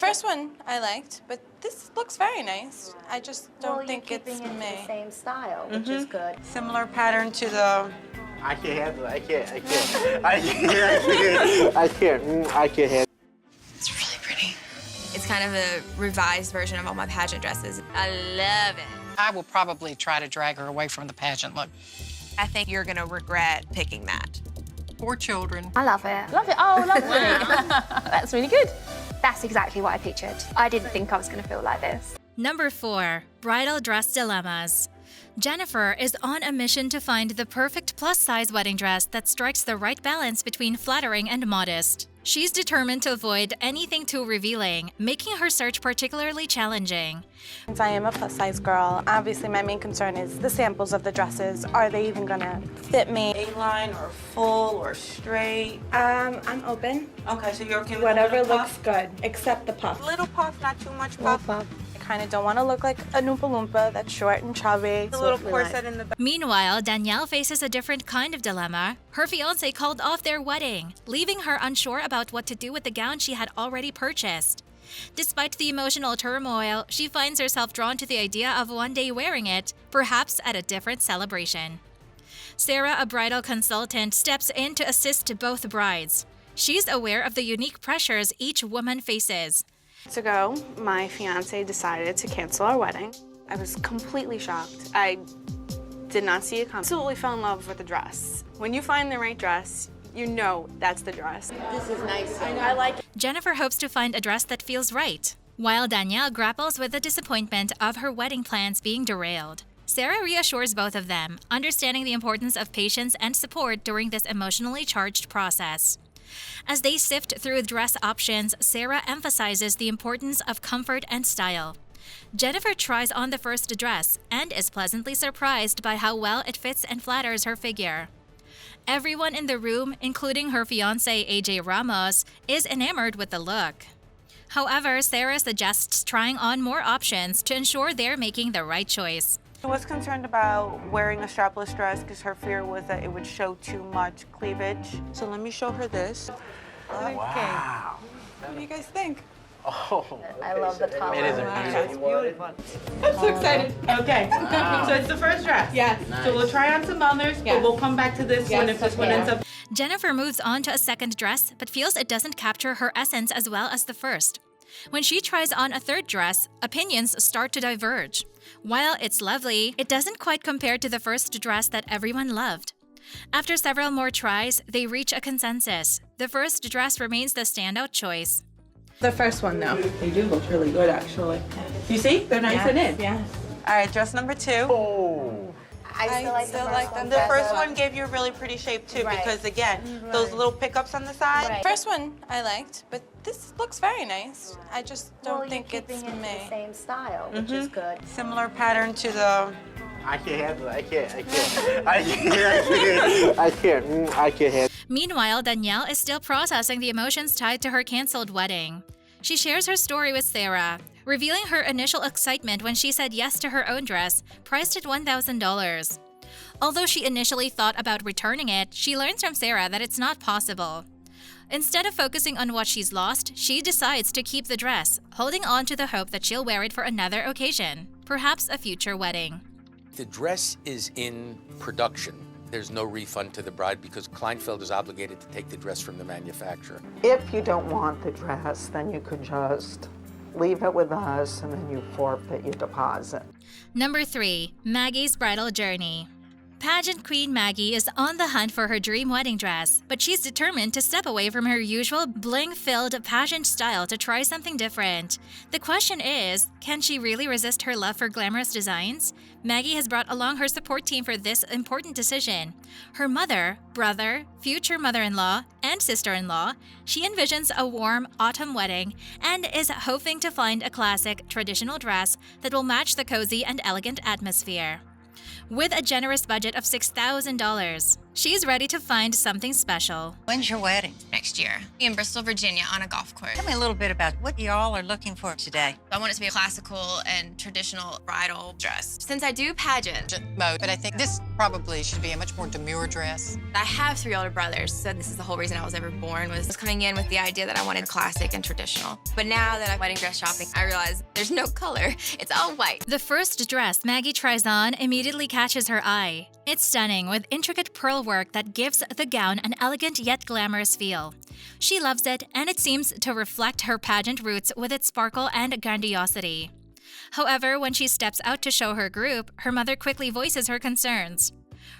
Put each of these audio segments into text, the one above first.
first one I liked, but this looks very nice. I just don't think it's keeping it me. the same style, which is good. Similar pattern to the... I can't handle it. I can't handle it. It's really pretty. It's kind of a revised version of all my pageant dresses. I love it. I will probably try to drag her away from the pageant look. I think you're gonna regret picking that. 4 children. I love it. Love it. Oh, lovely. That's really good. That's exactly what I pictured. I didn't think I was going to feel like this. Number 4. Bridal Dress Dilemmas. Jennifer is on a mission to find the perfect plus-size wedding dress that strikes the right balance between flattering and modest. She's determined to avoid anything too revealing, making her search particularly challenging. Since I am a plus-size girl, obviously my main concern is the samples of the dresses. Are they even gonna fit me? A-line or full or straight? I'm open. Okay, so you're okay with Whatever a little looks good, except the puff. Little puff, not too much puff. I kind of don't want to look like a Oompa Loompa that's short and chubby. The little corset in the back. Meanwhile, Danielle faces a different kind of dilemma. Her fiancé called off their wedding, leaving her unsure about what to do with the gown she had already purchased. Despite the emotional turmoil, she finds herself drawn to the idea of one day wearing it, perhaps at a different celebration. Sarah, a bridal consultant, steps in to assist both brides. She's aware of the unique pressures each woman faces. Months ago, my fiance decided to cancel our wedding. I was completely shocked. I did not see it coming. Absolutely fell in love with the dress. When you find the right dress, you know that's the dress. This is nice. I like it. Jennifer hopes to find a dress that feels right, while Danielle grapples with the disappointment of her wedding plans being derailed. Sarah reassures both of them, understanding the importance of patience and support during this emotionally charged process. As they sift through dress options, Sarah emphasizes the importance of comfort and style. Jennifer tries on the first dress and is pleasantly surprised by how well it fits and flatters her figure. Everyone in the room, including her fiancé AJ Ramos, is enamored with the look. However, Sarah suggests trying on more options to ensure they're making the right choice. I was concerned about wearing a strapless dress because her fear was that it would show too much cleavage. So let me show her this. Wow. What do you guys think? Oh. I love the color. It is a beautiful. I'm so excited. Okay, so it's the first dress. Yes. So we'll try on some others, but we'll come back to this one if this one ends up. Jennifer moves on to a second dress, but feels it doesn't capture her essence as well as the first. When she tries on a third dress, opinions start to diverge. While it's lovely, it doesn't quite compare to the first dress that everyone loved. After several more tries, they reach a consensus. The first dress remains the standout choice. The first one, though. They do look really good, actually. You see? They're nice and in. Yes. All right, dress number 2. Oh. I still like the The first one gave you a really pretty shape, too, Right. because, again, those little pickups on the side. Right. First one I liked, but this looks very nice. I just don't think it's keeping it me. the same style, which is good. Similar pattern to the... I can't handle it. I can't handle it. Meanwhile, Danielle is still processing the emotions tied to her canceled wedding. She shares her story with Sarah, revealing her initial excitement when she said yes to her own dress, priced at $1,000. Although she initially thought about returning it, she learns from Sarah that it's not possible. Instead of focusing on what she's lost, she decides to keep the dress, holding on to the hope that she'll wear it for another occasion, perhaps a future wedding. The dress is in production. There's no refund to the bride because Kleinfeld is obligated to take the dress from the manufacturer. If you don't want the dress, then you could just leave it with us and then you forfeit your deposit. Number 3. Maggie's Bridal Journey. Pageant queen Maggie is on the hunt for her dream wedding dress, but she's determined to step away from her usual bling-filled pageant style to try something different. The question is, can she really resist her love for glamorous designs? Maggie has brought along her support team for this important decision. Her mother, brother, future mother-in-law, and sister-in-law. She envisions a warm autumn wedding and is hoping to find a classic, traditional dress that will match the cozy and elegant atmosphere. With a generous budget of $6,000, She's ready to find something special. When's your wedding? Next year in Bristol, Virginia, on a golf course. Tell me a little bit about what y'all are looking for today. I want it to be a classical and traditional bridal dress. Since I do pageant mode, but I think this probably should be a much more demure dress. I have 3 older brothers, so this is the whole reason I was ever born, was coming in with the idea that I wanted classic and traditional. But now that I'm wedding dress shopping, I realize there's no color. It's all white. The first dress Maggie tries on immediately catches her eye. It's stunning with intricate pearl work that gives the gown an elegant yet glamorous feel. She loves it, and it seems to reflect her pageant roots with its sparkle and grandiosity. However, when she steps out to show her group, her mother quickly voices her concerns.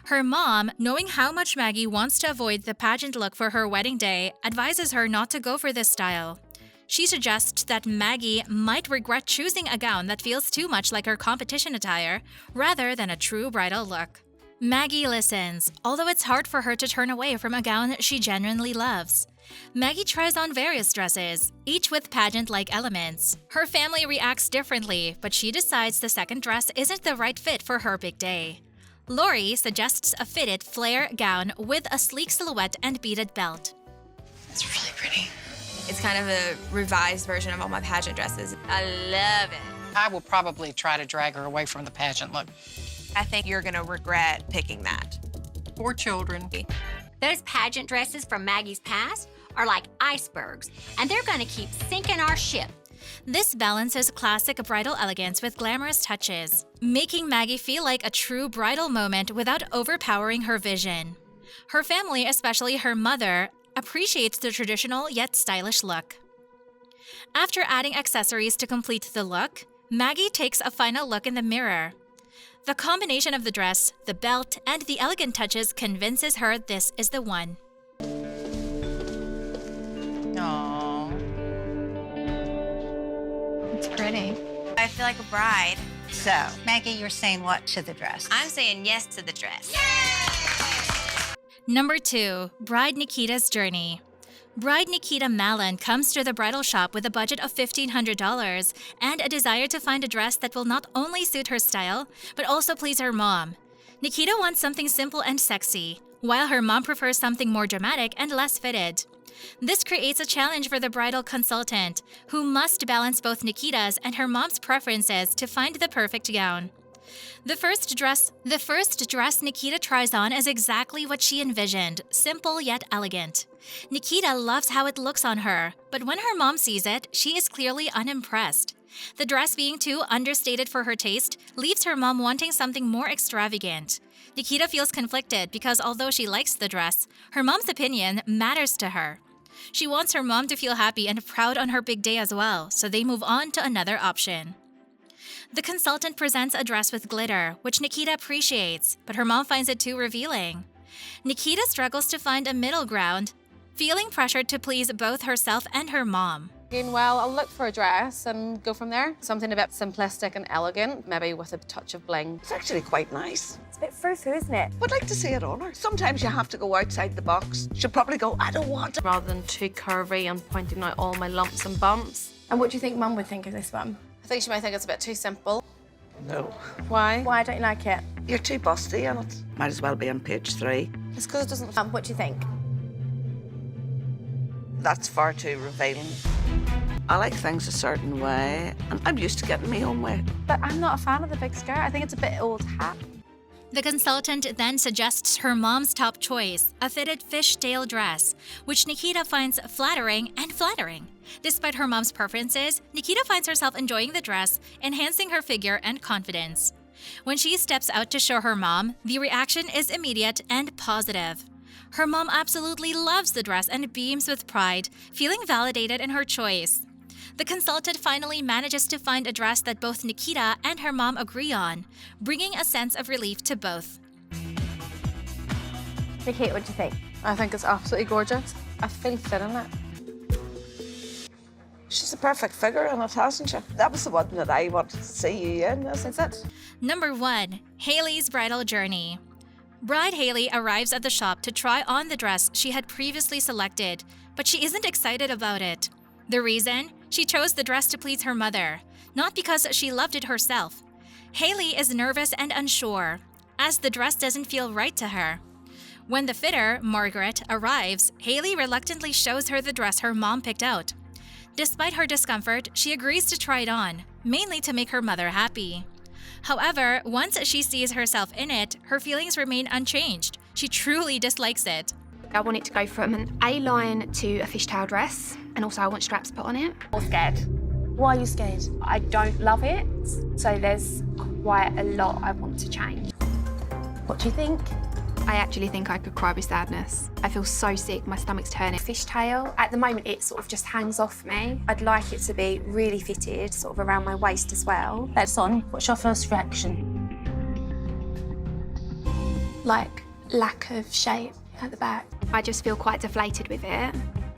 Her mom, knowing how much Maggie wants to avoid the pageant look for her wedding day, advises her not to go for this style. She suggests that Maggie might regret choosing a gown that feels too much like her competition attire, rather than a true bridal look. Maggie listens, although it's hard for her to turn away from a gown she genuinely loves. Maggie tries on various dresses, each with pageant-like elements. Her family reacts differently, but she decides the second dress isn't the right fit for her big day. Lori suggests a fitted flare gown with a sleek silhouette and beaded belt. It's really pretty. It's kind of a revised version of all my pageant dresses. I love it. I will probably try to drag her away from the pageant look. I think you're gonna regret picking that. 4 children. Those pageant dresses from Maggie's past are like icebergs, and they're gonna keep sinking our ship. This balances classic bridal elegance with glamorous touches, making Maggie feel like a true bridal moment without overpowering her vision. Her family, especially her mother, appreciates the traditional yet stylish look. After adding accessories to complete the look, Maggie takes a final look in the mirror. The combination of the dress, the belt, and the elegant touches convinces her this is the one. Aww. It's pretty. I feel like a bride. So, Maggie, you're saying what to the dress? I'm saying yes to the dress. Number 2, Bride Nikita's Journey. Bride Nikita Mallon comes to the bridal shop with a budget of $1,500 and a desire to find a dress that will not only suit her style, but also please her mom. Nikita wants something simple and sexy, while her mom prefers something more dramatic and less fitted. This creates a challenge for the bridal consultant, who must balance both Nikita's and her mom's preferences to find the perfect gown. The first dress Nikita tries on is exactly what she envisioned, simple yet elegant. Nikita loves how it looks on her, but when her mom sees it, she is clearly unimpressed. The dress being too understated for her taste leaves her mom wanting something more extravagant. Nikita feels conflicted because although she likes the dress, her mom's opinion matters to her. She wants her mom to feel happy and proud on her big day as well, so they move on to another option. The consultant presents a dress with glitter, which Nikita appreciates, but her mom finds it too revealing. Nikita struggles to find a middle ground, feeling pressured to please both herself and her mom. Well, I'll look for a dress and go from there. Something a bit simplistic and elegant, maybe with a touch of bling. It's actually quite nice. It's a bit frou-frou, isn't it? Would like to see it on her. Sometimes you have to go outside the box. She'll probably go, I don't want it. Rather than too curvy and pointing out all my lumps and bumps. And what do you think Mum would think of this one? I think she might think it's a bit too simple. No. Why? Why don't you like it? You're too busty in it. Might as well be on page 3. It's because it doesn't... What do you think? That's far too revealing. I like things a certain way, and I'm used to getting my own way. But I'm not a fan of the big skirt. I think it's a bit old hat. The consultant then suggests her mom's top choice, a fitted fishtail dress, which Nikita finds flattering. Despite her mom's preferences, Nikita finds herself enjoying the dress, enhancing her figure and confidence. When she steps out to show her mom, the reaction is immediate and positive. Her mom absolutely loves the dress and beams with pride, feeling validated in her choice. The consultant finally manages to find a dress that both Nikita and her mom agree on, bringing a sense of relief to both. Nikita, what do you think? I think it's absolutely gorgeous. I feel fit in it. She's a perfect figure in it, hasn't she? That was the one that I wanted to see you in, isn't it? Number 1, Haley's Bridal Journey. Bride Haley arrives at the shop to try on the dress she had previously selected, but she isn't excited about it. The reason? She chose the dress to please her mother, not because she loved it herself. Haley is nervous and unsure, as the dress doesn't feel right to her. When the fitter, Margaret, arrives, Haley reluctantly shows her the dress her mom picked out. Despite her discomfort, she agrees to try it on, mainly to make her mother happy. However, once she sees herself in it, her feelings remain unchanged. She truly dislikes it. I want it to go from an A-line to a fishtail dress, and also I want straps put on it. I'm scared. Why are you scared? I don't love it, so there's quite a lot I want to change. What do you think? I actually think I could cry with sadness. I feel so sick, my stomach's turning. Fishtail, at the moment it sort of just hangs off me. I'd like it to be really fitted, sort of around my waist as well. That's on. What's your first reaction? Like, lack of shape at the back. I just feel quite deflated with it.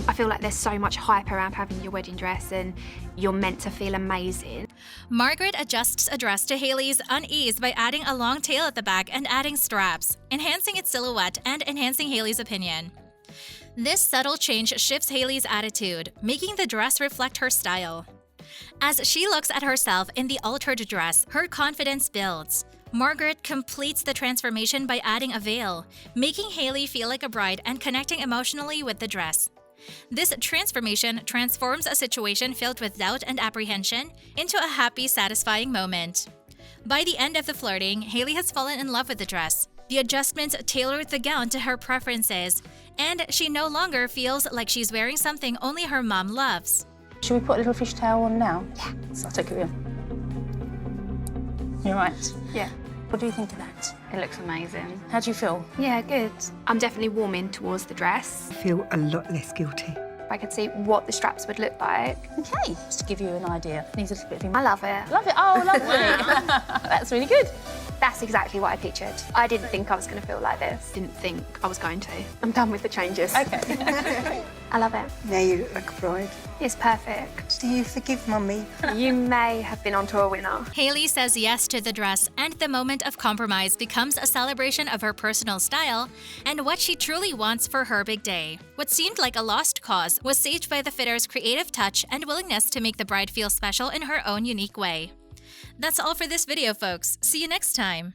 I feel like there's so much hype around having your wedding dress and you're meant to feel amazing. Margaret adjusts a dress to Haley's unease by adding a long tail at the back and adding straps, enhancing its silhouette and enhancing Haley's opinion. This subtle change shifts Haley's attitude, making the dress reflect her style. As she looks at herself in the altered dress, her confidence builds. Margaret completes the transformation by adding a veil, making Haley feel like a bride and connecting emotionally with the dress. This transformation transforms a situation filled with doubt and apprehension into a happy, satisfying moment. By the end of the flirting, Haley has fallen in love with the dress. The adjustments tailored the gown to her preferences, and she no longer feels like she's wearing something only her mom loves. Should we put a little fishtail on now? Yeah. So I'll take it in. You're right. Yeah. What do you think of that? It looks amazing. How do you feel? Yeah, good. I'm definitely warming towards the dress. I feel a lot less guilty. I could see what the straps would look like. Okay, just to give you an idea. Needs a little bit of... I love it. Love it? Oh, lovely. That's really good. That's exactly what I pictured. I didn't think I was going to feel like this. Didn't think I was going to. I'm done with the changes. Okay. I love it. Now you look like a bride. It's perfect. Do you forgive Mummy? You may have been onto a winner. Haley says yes to the dress, and the moment of compromise becomes a celebration of her personal style and what she truly wants for her big day. What seemed like a lost cause was saved by the fitter's creative touch and willingness to make the bride feel special in her own unique way. That's all for this video, folks. See you next time.